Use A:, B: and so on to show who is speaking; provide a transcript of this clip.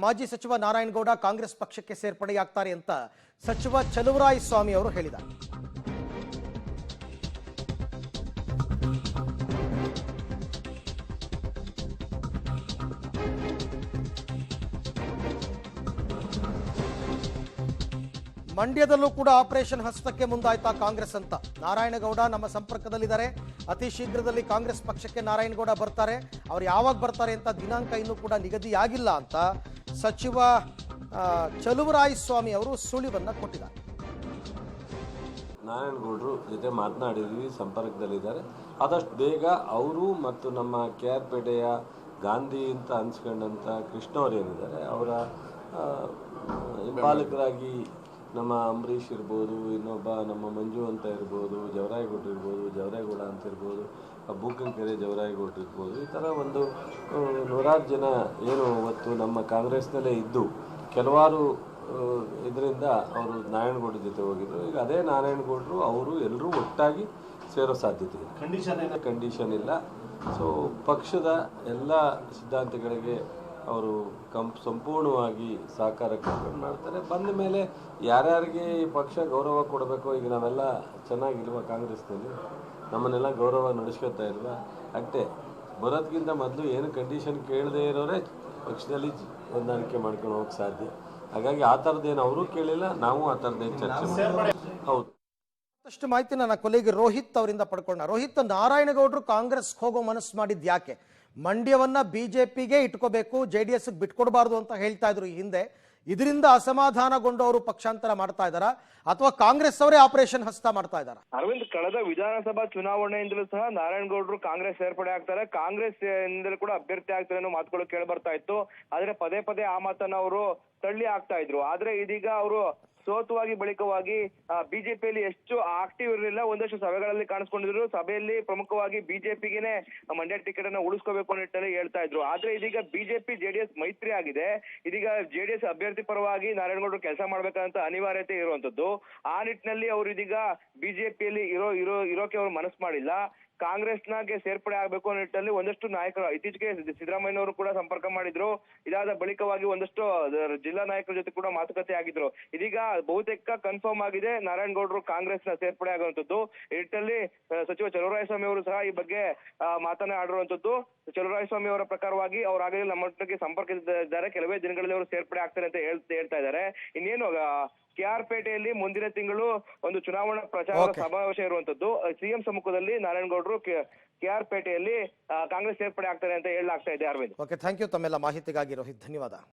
A: ಮಾಜಿ ಸಚಿವ ನಾರಾಯಣಗೌಡ ಕಾಂಗ್ರೆಸ್ ಪಕ್ಷಕ್ಕೆ ಸೇರ್ಪಡೆಯಾಗ್ತಾರೆ ಅಂತ ಸಚಿವ ಚಲುವರಾಯಸ್ವಾಮಿ ಅವರು ಹೇಳಿದ್ದಾರೆ. ಮಂಡ್ಯದಲ್ಲೂ ಕೂಡ ಆಪರೇಷನ್ ಹಸ್ತಕ್ಕೆ ಮುಂದಾಯ್ತಾ ಕಾಂಗ್ರೆಸ್ ಅಂತ. ನಾರಾಯಣಗೌಡ ನಮ್ಮ ಸಂಪರ್ಕದಲ್ಲಿದ್ದಾರೆ. ಅತಿ ಶೀಘ್ರದಲ್ಲಿ ಕಾಂಗ್ರೆಸ್ ಪಕ್ಷಕ್ಕೆ ನಾರಾಯಣಗೌಡ ಬರ್ತಾರೆ. ಅವ್ರು ಯಾವಾಗ ಬರ್ತಾರೆ ಅಂತ ದಿನಾಂಕ ಇನ್ನೂ ಕೂಡ ನಿಗದಿಯಾಗಿಲ್ಲ ಅಂತ ಸಚಿವ ಚಲುವರಾಯಸ್ವಾಮಿ ಅವರು ಸುಳಿವನ್ನ ಕೊಟ್ಟಿದ್ದಾರೆ.
B: ನಾರಾಯಣಗೌಡರು ಜೊತೆ ಮಾತನಾಡಿದ್ವಿ, ಸಂಪರ್ಕದಲ್ಲಿದ್ದಾರೆ. ಆದಷ್ಟು ಬೇಗ ಅವರು ಮತ್ತು ನಮ್ಮ KR ಪೇಟೆಯ ಗಾಂಧಿ ಅಂತ ಅನ್ಸ್ಕೊಂಡಂಥ ಕೃಷ್ಣ ಅವರು ಏನಿದ್ದಾರೆ ಅವರ ಹಿಂಬಾಲಕರಾಗಿ ನಮ್ಮ ಅಂಬರೀಷ್ ಇರ್ಬೋದು, ಇನ್ನೊಬ್ಬ ನಮ್ಮ ಮಂಜು ಅಂತ ಇರ್ಬೋದು, ಜವರಾಯಗೌಡರು ಇರ್ಬೋದು, ಜವರಾಯಗೌಡ ಅಂತ ಇರ್ಬೋದು, ಬೂಕಂಕೆರೆ ಜವರಾಯಗೌಡರು ಇರ್ಬೋದು, ಈ ಥರ ಒಂದು 100 ಜನ ಏನು ಇವತ್ತು ನಮ್ಮ ಕಾಂಗ್ರೆಸ್ನಲ್ಲೇ ಇದ್ದು ಕೆಲವಾರು ಇದರಿಂದ ಅವರು ನಾರಾಯಣಗೌಡರ ಜೊತೆ ಹೋಗಿದ್ರು. ಈಗ ಅದೇ ನಾರಾಯಣಗೌಡರು ಅವರು ಎಲ್ಲರೂ ಒಟ್ಟಾಗಿ ಸೇರೋ ಸಾಧ್ಯತೆ ಇದೆ. ಕಂಡೀಷನ್ ಇಲ್ಲ. ಸೊ ಪಕ್ಷದ ಎಲ್ಲ ಸಿದ್ಧಾಂತಗಳಿಗೆ ಅವರು ಸಂಪೂರ್ಣವಾಗಿ ಸಹಕಾರ ಕರ್ಕೊಂಡು ಮಾಡ್ತಾರೆ. ಬಂದ ಮೇಲೆ ಯಾರ್ಯಾರಿಗೆ ಈ ಪಕ್ಷ ಗೌರವ ಕೊಡಬೇಕು, ಈಗ ನಾವೆಲ್ಲ ಚೆನ್ನಾಗಿಲ್ವ ಕಾಂಗ್ರೆಸ್ನಲ್ಲಿ, ನಮ್ಮನ್ನೆಲ್ಲ ಗೌರವ ನಡೆಸ್ಕೊತಾ ಇಲ್ವಾ, ಅಷ್ಟೇ ಬರೋದಕ್ಕಿಂತ ಮೊದಲು ಏನು ಕಂಡೀಷನ್ ಕೇಳದೇ ಇರೋರೇ ಪಕ್ಷದಲ್ಲಿ ಹೊಂದಾಣಿಕೆ ಮಾಡ್ಕೊಂಡು ಹೋಗಕ್ಕೆ ಸಾಧ್ಯ. ಹಾಗಾಗಿ ಆ ಥರದ್ದೇನು ಅವರು ಕೇಳಿಲ್ಲ, ನಾವು ಆ ಥರದ್ದೇನು ಚರ್ಚೆ ಹೌದು.
A: ಅಷ್ಟು ಮಾಹಿತಿ ನನ್ನ ಕೊಲೆಗೆ ರೋಹಿತ್ ಅವರಿಂದ ಪಡ್ಕೊಂಡ. ರೋಹಿತ್, ನಾರಾಯಣಗೌಡರು ಕಾಂಗ್ರೆಸ್ ಹೋಗೋ ಮನಸ್ಸು ಮಾಡಿದ್ದು ಯಾಕೆ? ಮಂಡ್ಯವನ್ನ ಬಿಜೆಪಿಗೆ ಇಟ್ಕೋಬೇಕು, JDS ಬಿಟ್ಕೊಡ್ಬಾರ್ದು ಅಂತ ಹೇಳ್ತಾ ಇದ್ರು ಈ ಹಿಂದೆ. ಇದರಿಂದ ಅಸಮಾಧಾನಗೊಂಡು ಅವರು ಪಕ್ಷಾಂತರ ಮಾಡ್ತಾ ಇದ್ದಾರಾ ಅಥವಾ ಕಾಂಗ್ರೆಸ್ ಅವರೇ ಆಪರೇಷನ್ ಹಸ್ತ ಮಾಡ್ತಾ ಇದ್ದಾರಾ?
C: ಅರವಿಂದ್, ಕಳೆದ ವಿಧಾನಸಭಾ ಚುನಾವಣೆಯಿಂದಲೂ ಸಹ ನಾರಾಯಣಗೌಡರು ಕಾಂಗ್ರೆಸ್ ಸೇರ್ಪಡೆ ಆಗ್ತಾರೆ, ಕಾಂಗ್ರೆಸ್ ಇಂದಲೂ ಕೂಡ ಅಭ್ಯರ್ಥಿ ಆಗ್ತಾರೆ ಅನ್ನೋ ಮಾತುಗಳು ಕೇಳಿ ಬರ್ತಾ ಇತ್ತು. ಆದ್ರೆ ಪದೇ ಪದೇ ಆ ಮಾತನ್ನ ಅವರು ತಳ್ಳಿ ಆಗ್ತಾ ಇದ್ರು. ಆದ್ರೆ ಇದೀಗ ಅವರು ಸೋತುವಾಗಿ ಬಳಿಕವಾಗಿ ಬಿಜೆಪಿಯಲ್ಲಿ ಎಷ್ಟು ಆಕ್ಟಿವ್ ಇರಲಿಲ್ಲ. ಒಂದಷ್ಟು ಸಭೆಗಳಲ್ಲಿ ಕಾಣಿಸ್ಕೊಂಡಿದ್ರು. ಸಭೆಯಲ್ಲಿ ಪ್ರಮುಖವಾಗಿ ಬಿಜೆಪಿಗೆನೆ ಮಂಡ್ಯ ಟಿಕೆಟ್ ಅನ್ನ ಉಳಿಸ್ಕೋಬೇಕು ಅನ್ನೋ ನಿಟ್ಟಿನಲ್ಲಿ ಹೇಳ್ತಾ ಇದ್ರು. ಆದ್ರೆ ಇದೀಗ ಬಿಜೆಪಿ JDS ಮೈತ್ರಿ ಆಗಿದೆ. ಇದೀಗ JDS ಅಭ್ಯರ್ಥಿ ಪರವಾಗಿ ನಾರಾಯಣಗೌಡರು ಕೆಲಸ ಮಾಡ್ಬೇಕಂತ ಅನಿವಾರ್ಯತೆ ಇರುವಂತದ್ದು. ಆ ನಿಟ್ಟಿನಲ್ಲಿ ಅವರು ಇದೀಗ ಬಿಜೆಪಿಯಲ್ಲಿ ಇರೋಕೆ ಅವರು ಮನಸ್ಸು ಮಾಡಿಲ್ಲ. ಕಾಂಗ್ರೆಸ್ನಾಗೆ ಸೇರ್ಪಡೆ ಆಗಬೇಕು ಅನ್ನೋ ನಿಟ್ಟಿನಲ್ಲಿ ಒಂದಷ್ಟು ನಾಯಕರು ಇತ್ತೀಚೆಗೆ ಸಿದ್ದರಾಮಯ್ಯನವರು ಕೂಡ ಸಂಪರ್ಕ ಮಾಡಿದ್ರು. ಇದಾದ ಬಳಿಕವಾಗಿ ಒಂದಷ್ಟು ಜಿಲ್ಲಾ ನಾಯಕರ ಜೊತೆ ಕೂಡ ಮಾತುಕತೆ ಆಗಿದ್ರು. ಇದೀಗ ಬಹುತೇಕ ಕನ್ಫರ್ಮ್ ಆಗಿದೆ ನಾರಾಯಣಗೌಡರು ಕಾಂಗ್ರೆಸ್ನ ಸೇರ್ಪಡೆ ಆಗುವಂತದ್ದು. ಈ ನಿಟ್ಟಿನಲ್ಲಿ ಸಚಿವ ಚಲುವರಾಯಸ್ವಾಮಿ ಅವರು ಸಹ ಈ ಬಗ್ಗೆ ಮಾತನಾಡಿರುವಂತದ್ದು. ಚಲುವರಾಯಸ್ವಾಮಿ ಅವರ ಪ್ರಕಾರವಾಗಿ ಅವರಾಗಲೇ ನಮ್ಮೊಟ್ಟಿಗೆ ಸಂಪರ್ಕಿಸಿದ್ದಾರೆ. ಕೆಲವೇ ದಿನಗಳಲ್ಲಿ ಅವರು ಸೇರ್ಪಡೆ ಆಗ್ತಾರೆ ಅಂತ ಹೇಳ್ತಾ ಇದ್ದಾರೆ. ಇನ್ನೇನು KR ಪೇಟೆಯಲ್ಲಿ ಮುಂದಿನ ತಿಂಗಳು ಒಂದು ಚುನಾವಣಾ ಪ್ರಚಾರದ ಸಮಾವೇಶ ಇರುವಂತದ್ದು. CM ಸಮ್ಮುಖದಲ್ಲಿ ನಾರಾಯಣಗೌಡರು KR ಪೇಟೆಯಲ್ಲಿ ಕಾಂಗ್ರೆಸ್ ಸೇರ್ಪಡೆ ಆಗ್ತಾರೆ ಅಂತ ಹೇಳಲಾಗ್ತಾ ಇದೆ. ಅರವಿಂದ್,
A: ಓಕೆ, ಥ್ಯಾಂಕ್ ಯು ತಮ್ಮೆಲ್ಲ ಮಾಹಿತಿಗಾಗಿ ರೋಹಿತ್, ಧನ್ಯವಾದ.